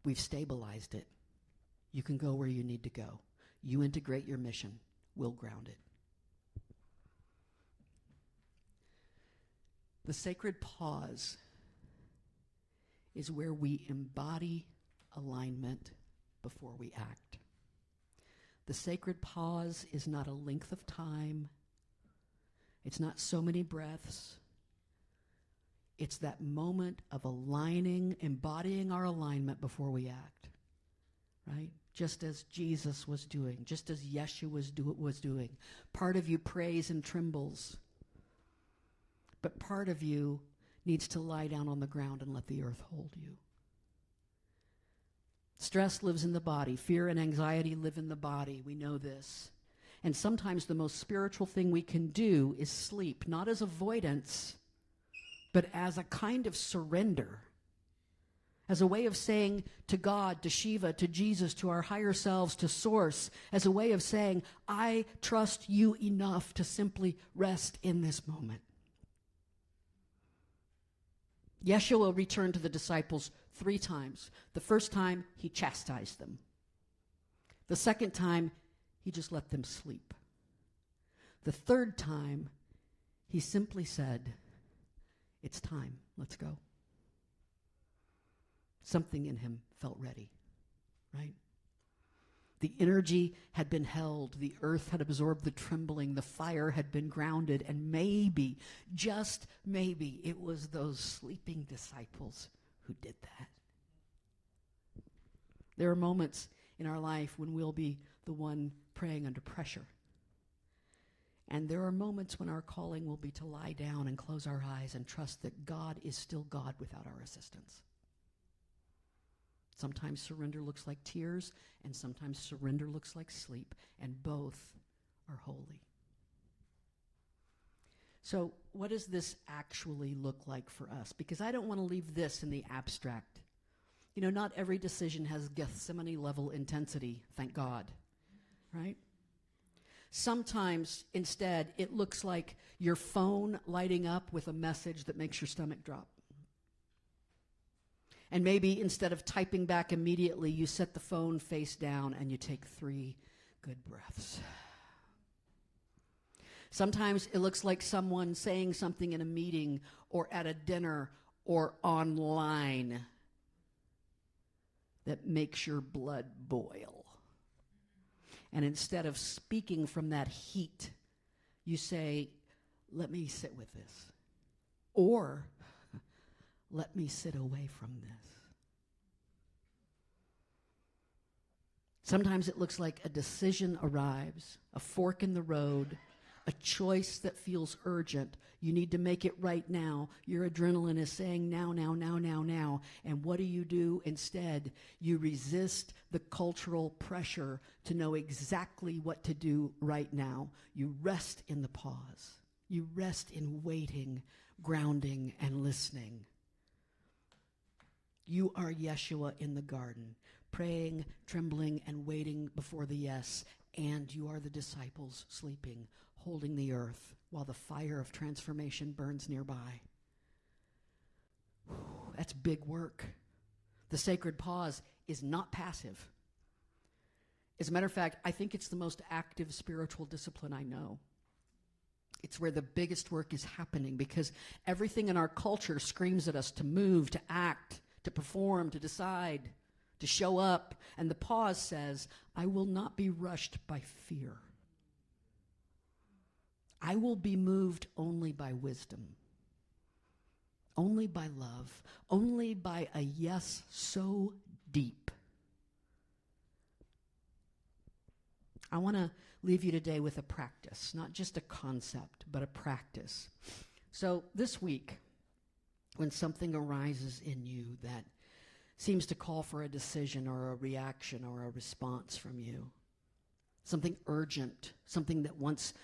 We've stabilized it. You can go where you need to go. You integrate your mission. We'll ground it. The sacred pause is where we embody alignment before we act. The sacred pause is not a length of time. It's not so many breaths. It's that moment of aligning, embodying our alignment before we act, right? Just as Jesus was doing, just as Yeshua was doing. Part of you prays and trembles, but part of you needs to lie down on the ground and let the earth hold you. Stress lives in the body. Fear and anxiety live in the body. We know this. And sometimes the most spiritual thing we can do is sleep, not as avoidance, but as a kind of surrender, as a way of saying to God, to Shiva, to Jesus, to our higher selves, to Source, as a way of saying, I trust you enough to simply rest in this moment. Yeshua returned to the disciples 3 times. The first time, he chastised them. The second time, he just let them sleep. The third time, he simply said, it's time, let's go. Something in him felt ready, right? The energy had been held, the earth had absorbed the trembling, the fire had been grounded, and maybe, just maybe, it was those sleeping disciples who did that. There are moments in our life when we'll be the one praying under pressure. And there are moments when our calling will be to lie down and close our eyes and trust that God is still God without our assistance. Sometimes surrender looks like tears, and sometimes surrender looks like sleep, and both are holy. So what does this actually look like for us? Because I don't want to leave this in the abstract. You know, not every decision has Gethsemane-level intensity, thank God, right? Sometimes, instead, it looks like your phone lighting up with a message that makes your stomach drop. And maybe instead of typing back immediately, you set the phone face down and you take 3 good breaths. Sometimes it looks like someone saying something in a meeting or at a dinner or online that makes your blood boil. And instead of speaking from that heat, you say, let me sit with this. Or, let me sit away from this. Sometimes it looks like a decision arrives, a fork in the road, a choice that feels urgent. You need to make it right now. Your adrenaline is saying now, now, now, now, now. And what do? Instead, you resist the cultural pressure to know exactly what to do right now. You rest in the pause. You rest in waiting, grounding, and listening. You are Yeshua in the garden, praying, trembling, and waiting before the yes. And you are the disciples sleeping, holding the earth while the fire of transformation burns nearby. That's big work. The sacred pause is not passive. As a matter of fact, I think it's the most active spiritual discipline I know. It's where the biggest work is happening because everything in our culture screams at us to move, to act, to perform, to decide, to show up. And the pause says, I will not be rushed by fear. I will be moved only by wisdom, only by love, only by a yes so deep. I want to leave you today with a practice, not just a concept, but a practice. So this week, when something arises in you that seems to call for a decision or a reaction or a response from you, something urgent, something that wants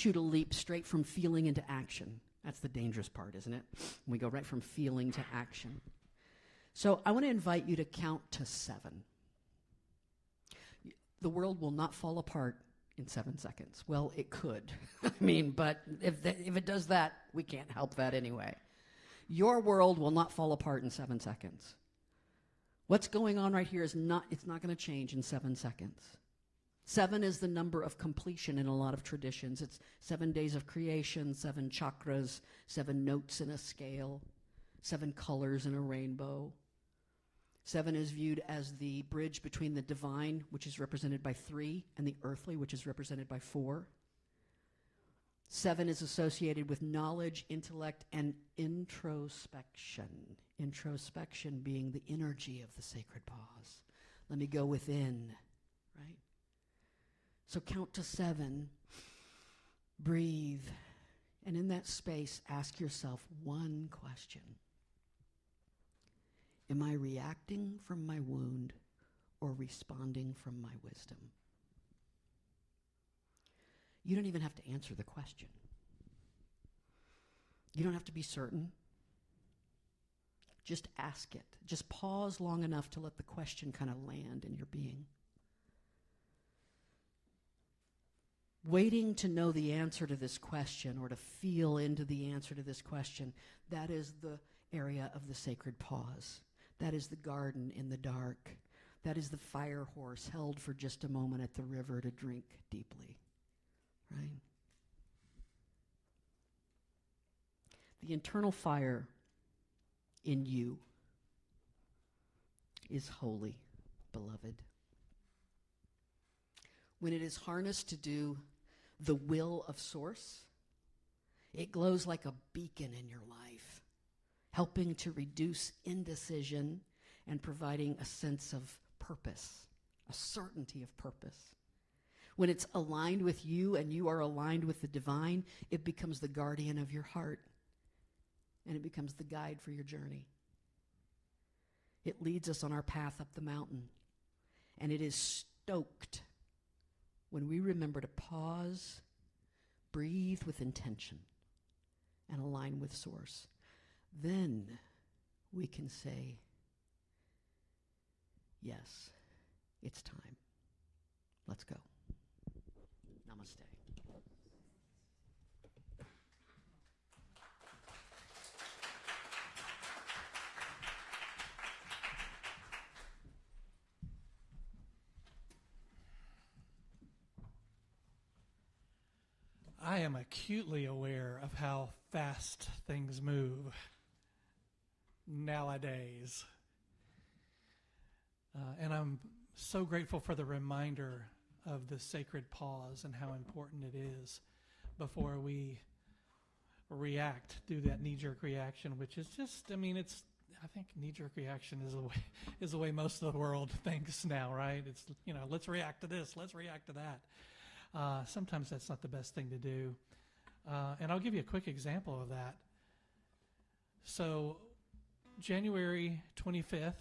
you to leap straight from feeling into action. That's the dangerous part, isn't it? We go right from feeling to action. So I want to invite you to count to 7. The world will not fall apart in 7 seconds. Well, it could. But if it does that, we can't help that anyway. Your world will not fall apart in 7 seconds. What's going on right here it's not going to change in 7 seconds. 7 is the number of completion in a lot of traditions. It's 7 days of creation, 7 chakras, 7 notes in a scale, 7 colors in a rainbow. 7 is viewed as the bridge between the divine, which is represented by 3, and the earthly, which is represented by 4. 7 is associated with knowledge, intellect, and introspection. Introspection being the energy of the sacred pause. Let me go within, right? So count to 7, breathe, and in that space, ask yourself one question. Am I reacting from my wound, or responding from my wisdom? You don't even have to answer the question. You don't have to be certain. Just ask it. Just pause long enough to let the question kind of land in your being. Waiting to know the answer to this question or to feel into the answer to this question, that is the area of the sacred pause. That is the garden in the dark. That is the fire horse held for just a moment at the river to drink deeply. Right? The internal fire in you is holy, beloved. When it is harnessed to do the will of Source, it glows like a beacon in your life, helping to reduce indecision and providing a sense of purpose, a certainty of purpose. When it's aligned with you and you are aligned with the divine, it becomes the guardian of your heart, and it becomes the guide for your journey. It leads us on our path up the mountain, and it is stoked when we remember to pause, breathe with intention, and align with Source. Then we can say, yes, it's time. Let's go. Namaste. I am acutely aware of how fast things move nowadays. And I'm so grateful for the reminder of the sacred pause and how important it is before we react, do that knee-jerk reaction, which is just, I think knee-jerk reaction is the way most of the world thinks now, right? It's, let's react to this, let's react to that. Sometimes that's not the best thing to do. And I'll give you a quick example of that. So January 25th,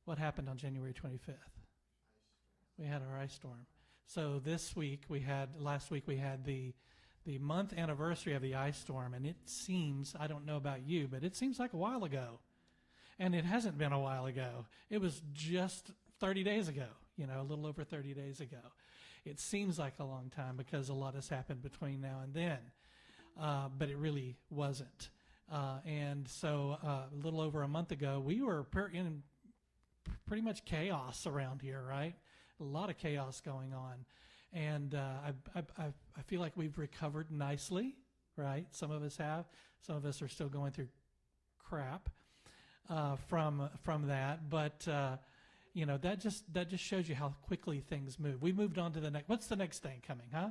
what happened on January 25th? We had our ice storm. So last week we had the month anniversary of the ice storm, and it seems, I don't know about you, but it seems like a while ago. And it hasn't been a while ago. It was just 30 days ago, a little over 30 days ago. It seems like a long time because a lot has happened between now and then, but it really wasn't. And so a little over a month ago, we were in pretty much chaos around here, right? A lot of chaos going on. And I feel like we've recovered nicely, right? Some of us have. Some of us are still going through crap from that. But that just shows you how quickly things move. We moved on to the next. What's the next thing coming, huh?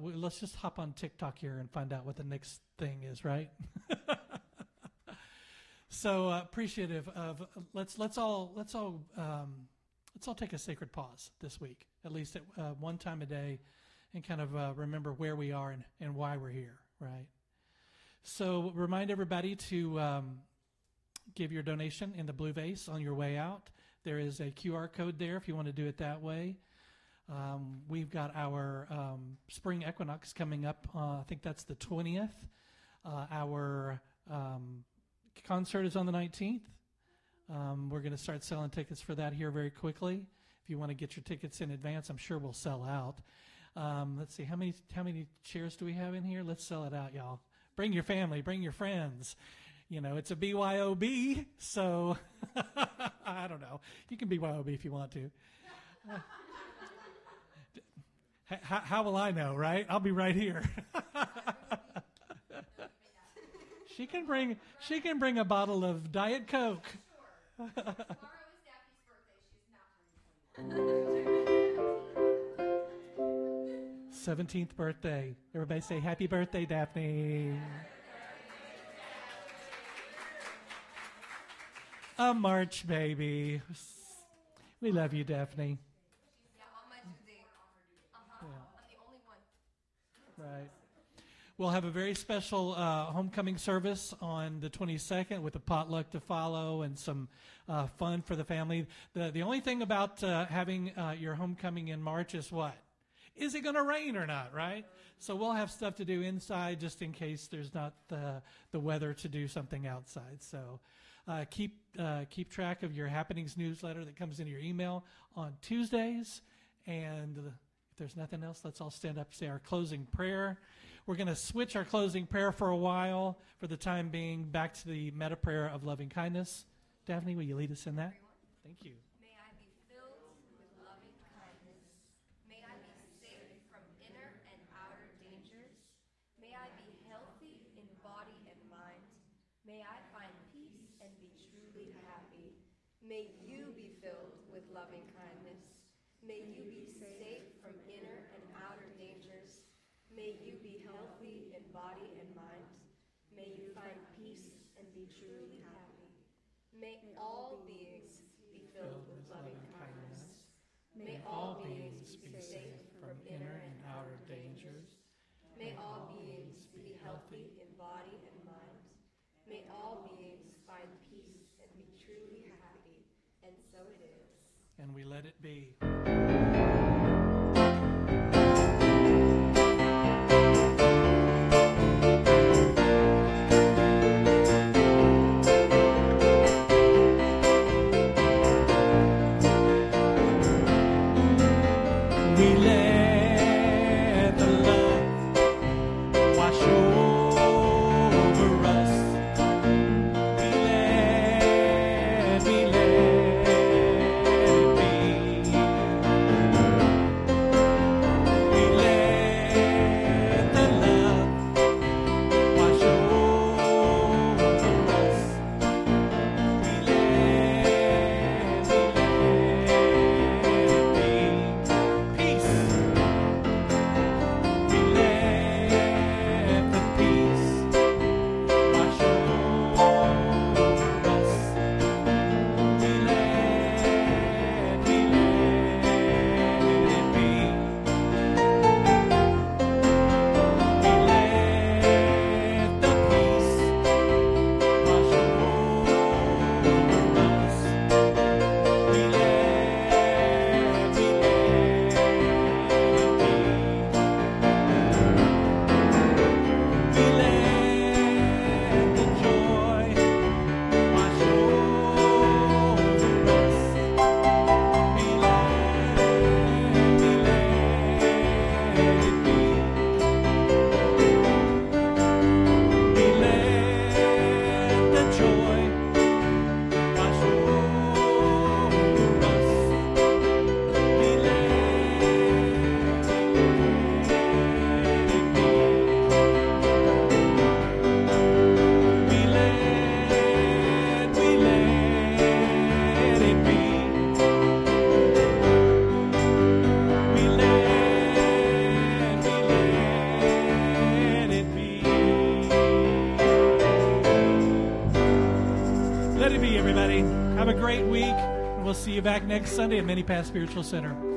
Let's just hop on TikTok here and find out what the next thing is, right? So appreciative of let's all take a sacred pause this week, at least at one time a day, and kind of remember where we are and why we're here, right? So remind everybody to give your donation in the blue vase on your way out. There is a QR code there if you want to do it that way. We've got our spring equinox coming up. I think that's the 20th. Our concert is on the 19th. We're going to start selling tickets for that here very quickly. If you want to get your tickets in advance, I'm sure we'll sell out. Let's see, how many chairs do we have in here? Let's sell it out, y'all. Bring your family, bring your friends. It's a BYOB, so I don't know. You can BYOB if you want to. How will I know, right? I'll be right here. She can bring a bottle of Diet Coke. Tomorrow is Daphne's birthday. She's not turning 21. 17th birthday. Everybody say happy birthday, Daphne. A March baby. We love you, Daphne. Yeah, on my due date. Yeah. I'm the only one. Right. We'll have a very special homecoming service on the 22nd with a potluck to follow and some fun for the family. The only thing about having your homecoming in March is what? Is it going to rain or not, right? So we'll have stuff to do inside just in case there's not the weather to do something outside. So keep track of your happenings newsletter that comes into your email on Tuesdays. And if there's nothing else, let's all stand up and say our closing prayer. We're going to switch our closing prayer for a while, for the time being, back to the meta prayer of loving kindness. Daphne, will you lead us in that? Thank you. May I be filled with loving kindness. May I be safe from inner and outer dangers. May I be healthy in body and mind. May I find peace and be truly happy. May you be filled with loving kindness. May you be safe from inner and outer dangers. May you be healthy in body and mind. May you find peace and be truly happy. May all beings be filled with loving kindness. May all beings be safe from inner and outer dangers. May all beings be healthy in body and mind. May all beings find peace and be truly happy. And so it is. And we let it be. We let the love wash over us. We let it be. We let the love wash over us. We let it be. Peace. We let the peace wash over us. We let it be. We let the peace wash over us. We let it be. We let the joy wash over us. We let it be. We let the joy wash over us. We let it be. We let it be. Let it be, everybody. Have a great week. And we'll see you back next Sunday at Many Paths Spiritual Center.